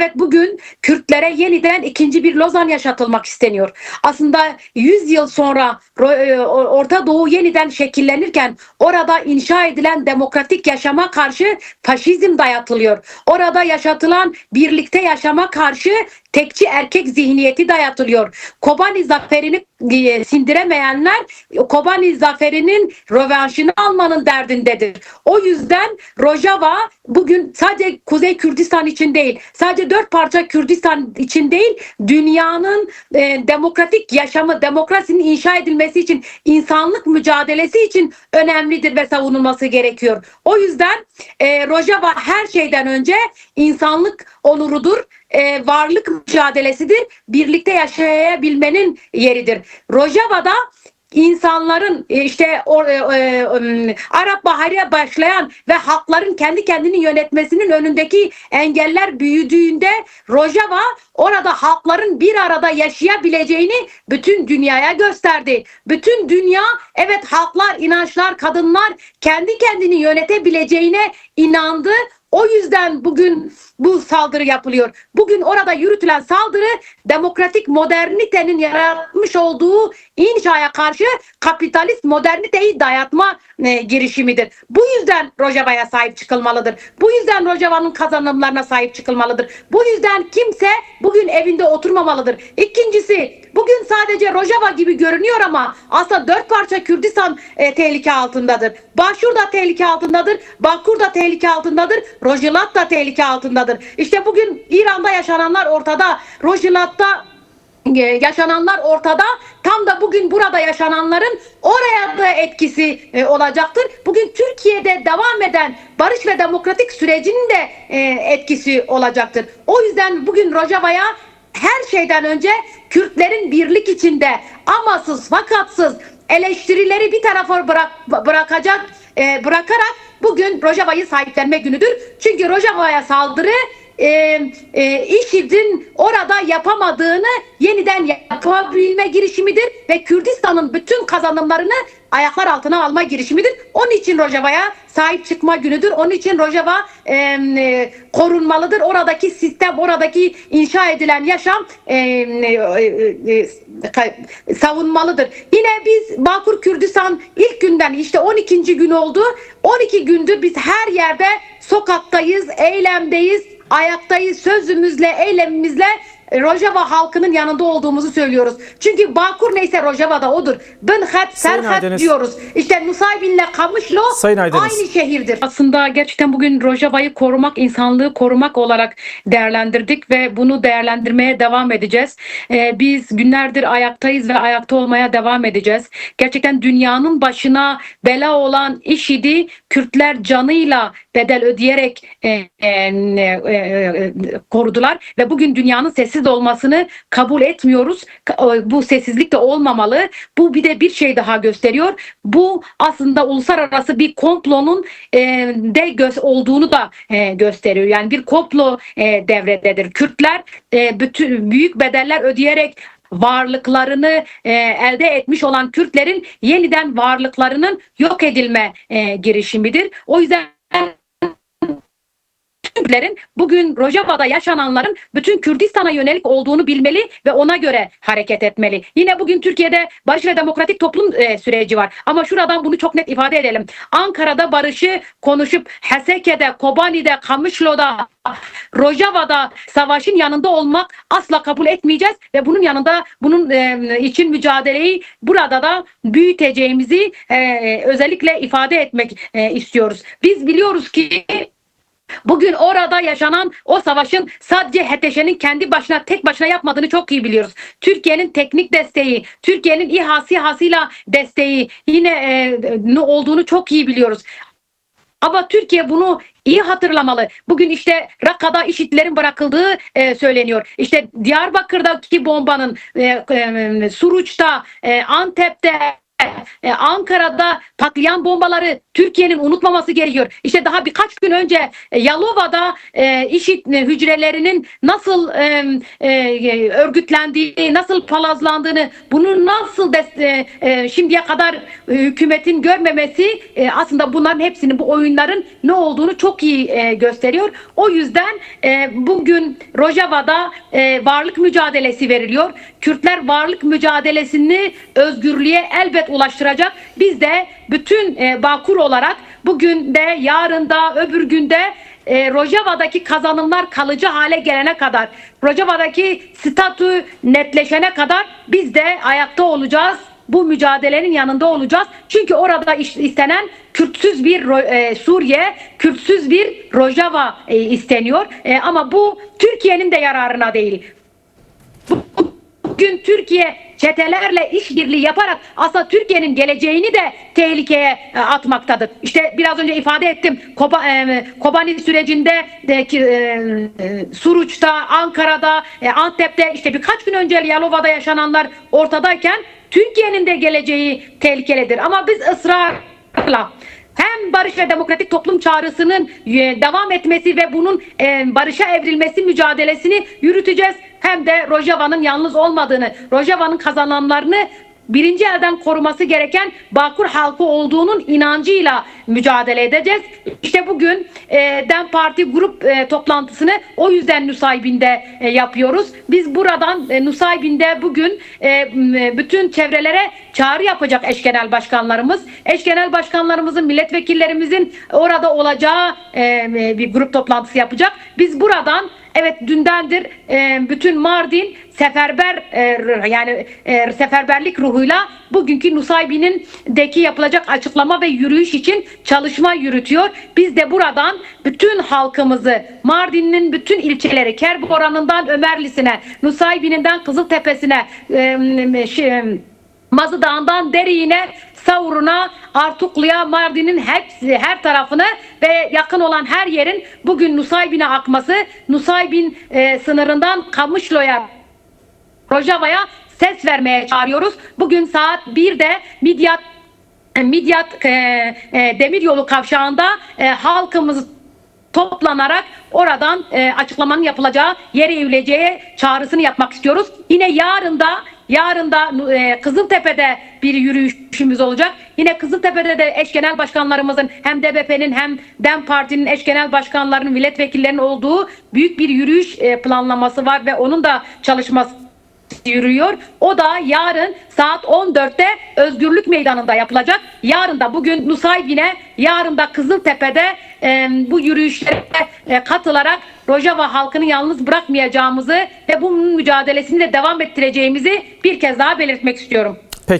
Evet, bugün Kürtlere yeniden ikinci bir Lozan yaşatılmak isteniyor. Aslında 100 yıl sonra Orta Doğu yeniden şekillenirken orada inşa edilen demokratik yaşama karşı faşizm dayatılıyor. Orada yaşatılan birlikte yaşama karşı tekçi erkek zihniyeti dayatılıyor. Kobani zaferini sindiremeyenler Kobani zaferinin rövanşını almanın derdindedir. O yüzden Rojava bugün sadece Kuzey Kürdistan için değil, sadece 4 parça Kürdistan için değil, dünyanın demokratik yaşamı, demokrasinin inşa edilmesi için, insanlık mücadelesi için önemlidir ve savunulması gerekiyor. O yüzden Rojava her şeyden önce insanlık onurudur, varlık mücadelesidir, birlikte yaşayabilmenin yeridir. Rojava'da insanların Arap Baharı'ya başlayan ve halkların kendi kendini yönetmesinin önündeki engeller büyüdüğünde Rojava orada halkların bir arada yaşayabileceğini bütün dünyaya gösterdi. Bütün dünya, evet, halklar, inançlar, kadınlar kendi kendini yönetebileceğine inandı. O yüzden bugün bu saldırı yapılıyor. Bugün orada yürütülen saldırı demokratik modernitenin yaratmış olduğu inşaya karşı kapitalist moderniteyi dayatma girişimidir. Bu yüzden Rojava'ya sahip çıkılmalıdır. Bu yüzden Rojava'nın kazanımlarına sahip çıkılmalıdır. Bu yüzden kimse bugün evinde oturmamalıdır. İkincisi, bugün sadece Rojava gibi görünüyor ama aslında 4 parça Kürdistan tehlike altındadır. Başur da tehlike altındadır. Bakur da tehlike altındadır. Rojilat da tehlike altındadır. İşte bugün İran'da yaşananlar ortada. Rojilat'ta yaşananlar ortada. Tam da bugün burada yaşananların oraya da etkisi olacaktır. Bugün Türkiye'de devam eden barış ve demokratik sürecinin de etkisi olacaktır. O yüzden bugün Rojava'ya her şeyden önce Kürtlerin birlik içinde amasız fakatsız eleştirileri bir tarafa bırakarak bugün Rojava'yı sahiplenme günüdür. Çünkü Rojava'ya saldırı IŞİD'in orada yapamadığını yeniden yapabilme girişimidir ve Kürdistan'ın bütün kazanımlarını ayaklar altına alma girişimidir. Onun için Rojava'ya sahip çıkma günüdür. Onun için Rojava korunmalıdır. Oradaki sistem, oradaki inşa edilen yaşam savunmalıdır. Yine biz Bakur Kürdistan ilk günden, işte 12. gün oldu. 12 gündür biz her yerde sokaktayız, eylemdeyiz, ayaktayız, sözümüzle, eylemimizle Rojava halkının yanında olduğumuzu söylüyoruz. Çünkü Bakur neyse Rojava da odur. Binhat, Serhat diyoruz. İşte Nusaybin'le Kamışlo aynı şehirdir. Aslında gerçekten bugün Rojava'yı korumak, insanlığı korumak olarak değerlendirdik ve bunu değerlendirmeye devam edeceğiz. Biz günlerdir ayaktayız ve ayakta olmaya devam edeceğiz. Gerçekten dünyanın başına bela olan IŞİD'i Kürtler canıyla bedel ödeyerek korudular ve bugün dünyanın sessiz olmasını kabul etmiyoruz. Bu sessizlik de olmamalı. Bu bir de bir şey daha gösteriyor. Bu aslında uluslararası bir komplonun olduğunu da gösteriyor. Yani bir komplo devrededir. Kürtler bütün büyük bedeller ödeyerek varlıklarını elde etmiş olan Kürtlerin yeniden varlıklarının yok edilme girişimidir. O yüzden Kürtlerin bugün Rojava'da yaşananların bütün Kürdistan'a yönelik olduğunu bilmeli ve ona göre hareket etmeli. Yine bugün Türkiye'de barış ve demokratik toplum süreci var. Ama şuradan bunu çok net ifade edelim. Ankara'da barışı konuşup Haseke'de, Kobani'de, Kamışlo'da, Rojava'da savaşın yanında olmak asla kabul etmeyeceğiz ve bunun yanında bunun için mücadeleyi burada da büyüteceğimizi özellikle ifade etmek istiyoruz. Biz biliyoruz ki bugün orada yaşanan o savaşın sadece HTŞ'nin kendi başına, tek başına yapmadığını çok iyi biliyoruz. Türkiye'nin teknik desteği, Türkiye'nin İHA-SİHA'sıyla desteği yine ne olduğunu çok iyi biliyoruz. Ama Türkiye bunu iyi hatırlamalı. Bugün işte Rakka'da IŞİD'lerin bırakıldığı söyleniyor. İşte Diyarbakır'daki bombanın, Suruç'ta, Antep'te, Ankara'da patlayan bombaları Türkiye'nin unutmaması gerekiyor. İşte daha birkaç gün önce Yalova'da IŞİD hücrelerinin nasıl örgütlendiğini, nasıl palazlandığını, bunu nasıl şimdiye kadar hükümetin görmemesi aslında bunların hepsinin, bu oyunların ne olduğunu çok iyi gösteriyor. O yüzden bugün Rojava'da varlık mücadelesi veriliyor. Kürtler varlık mücadelesini özgürlüğe elbet ulaştıracak. Biz de bütün Bağkur olarak bugün de, yarın da, öbür günde Rojava'daki kazanımlar kalıcı hale gelene kadar, Rojava'daki statü netleşene kadar biz de ayakta olacağız. Bu mücadelenin yanında olacağız. Çünkü orada istenen Kürtsüz bir Suriye, Kürtsüz bir Rojava isteniyor. Ama bu Türkiye'nin de yararına değil. Bugün Türkiye çetelerle işbirliği yaparak aslında Türkiye'nin geleceğini de tehlikeye atmaktadır. İşte biraz önce ifade ettim. Kobani sürecinde Suruç'ta, Ankara'da, Antep'te, işte birkaç gün önce Yalova'da yaşananlar ortadayken Türkiye'nin de geleceği tehlikelidir. Ama biz ısrarla hem barış ve demokratik toplum çağrısının devam etmesi ve bunun barışa evrilmesi mücadelesini yürüteceğiz. Hem de Rojava'nın yalnız olmadığını, Rojava'nın kazananlarını birinci elden koruması gereken Bağkur halkı olduğunun inancıyla mücadele edeceğiz. İşte bugün DEM Parti grup toplantısını o yüzden Nusaybin'de yapıyoruz. Biz buradan Nusaybin'de bugün bütün çevrelere çağrı yapacak eş genel başkanlarımız. Eş genel başkanlarımızın, milletvekillerimizin orada olacağı bir grup toplantısı yapacak. Biz buradan, evet, dündendir bütün Mardin seferber, yani seferberlik ruhuyla bugünkü Nusaybin'deki yapılacak açıklama ve yürüyüş için çalışma yürütüyor. Biz de buradan bütün halkımızı, Mardin'in bütün ilçeleri, Kerboran'ından Ömerlisine, Nusaybin'inden Kızıltepe'sine, Mazı Dağı'ndan Deriğine, Savur'una, Artuklu'ya, Mardin'in hepsi, her tarafını ve yakın olan her yerin bugün Nusaybin'e akması, Nusaybin sınırından Kamışlo'ya, Rojava'ya ses vermeye çağırıyoruz. Bugün saat 1'de Midyat Demiryolu kavşağında halkımız toplanarak oradan açıklamanın yapılacağı, yer eğileceği çağrısını yapmak istiyoruz. Yine yarın da Kızıltepe'de bir yürüyüşümüz olacak. Yine Kızıltepe'de de eş genel başkanlarımızın, hem DBP'nin hem DEM Parti'nin eş genel başkanlarının, milletvekillerinin olduğu büyük bir yürüyüş planlaması var ve onun da çalışması yürüyor. O da yarın saat 14'te Özgürlük Meydanı'nda yapılacak. Yarın da, bugün Nusaybin'e, yarın da Kızıltepe'de bu yürüyüşlere katılarak Rojava halkını yalnız bırakmayacağımızı ve bunun mücadelesini de devam ettireceğimizi bir kez daha belirtmek istiyorum.